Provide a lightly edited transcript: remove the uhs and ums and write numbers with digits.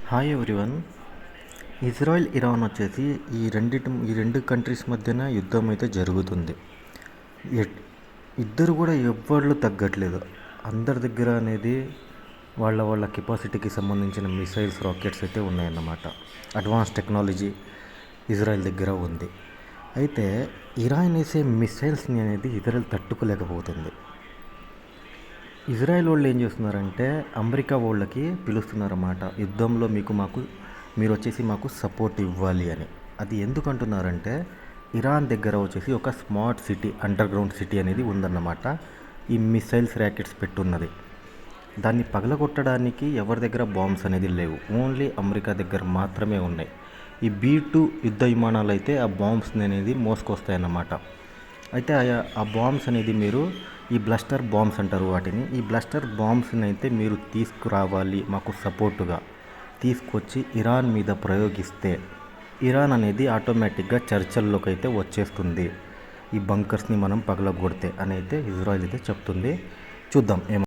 Hi everyone. Israel Iran వచ్చేసి ఈ రెండు కంట్రీస్ మధ్యన యుద్ధం అయితే జరుగుతుంది. ఇద్దరు కూడా ఎవ్వళ్ళు తగ్గట్లేదు. అందరి దగ్గర అనేది వాళ్ళ వాళ్ళ కెపాసిటీకి సంబంధించిన మిసైల్స్, రాకెట్స్ అయితే ఉన్నాయన్నమాట. అడ్వాన్స్ టెక్నాలజీ ఇజ్రాయెల్ దగ్గర ఉంది. అయితే ఇరాన్ వేసే మిసైల్స్ని అనేది ఇజ్రాయెల్ తట్టుకోలేకపోతుంది. ఇజ్రాయెల్ వాళ్ళు ఏం చేస్తున్నారంటే అమెరికా వాళ్ళకి పిలుస్తున్నారన్నమాట, యుద్ధంలో మీరు వచ్చేసి మాకు సపోర్ట్ ఇవ్వాలి అని. అది ఎందుకు అంటున్నారంటే ఇరాన్ దగ్గర వచ్చేసి ఒక smart city, under ground city అనేది ఉందన్నమాట. ఈ మిసైల్స్, ర్యాకెట్స్ పెట్టున్నది. దాన్ని పగలగొట్టడానికి ఎవరి దగ్గర బాంబ్స్ అనేది లేవు. ఓన్లీ అమెరికా దగ్గర మాత్రమే ఉన్నాయి. ఈ B-2 యుద్ధ విమానాలు అయితే ఆ బాంబ్స్ అనేది మోసుకొస్తాయన్నమాట. అయితే ఆ బాంబ్స్ అనేది మీరు ఈ బ్లస్టర్ బాంబ్స్ అంటారు వాటిని. ఈ బ్లస్టర్ బాంబ్స్ని అయితే మీరు తీసుకురావాలి, మాకు సపోర్టుగా తీసుకొచ్చి ఇరాన్ మీద ప్రయోగిస్తే ఇరాన్ అనేది ఆటోమేటిక్గా చర్చల్లోకి అయితే వచ్చేస్తుంది. ఈ బంకర్స్ని మనం పగలగొడితే అని అయితే ఇజ్రాయెల్ అయితే చెప్తుంది. చూద్దాం ఏమో.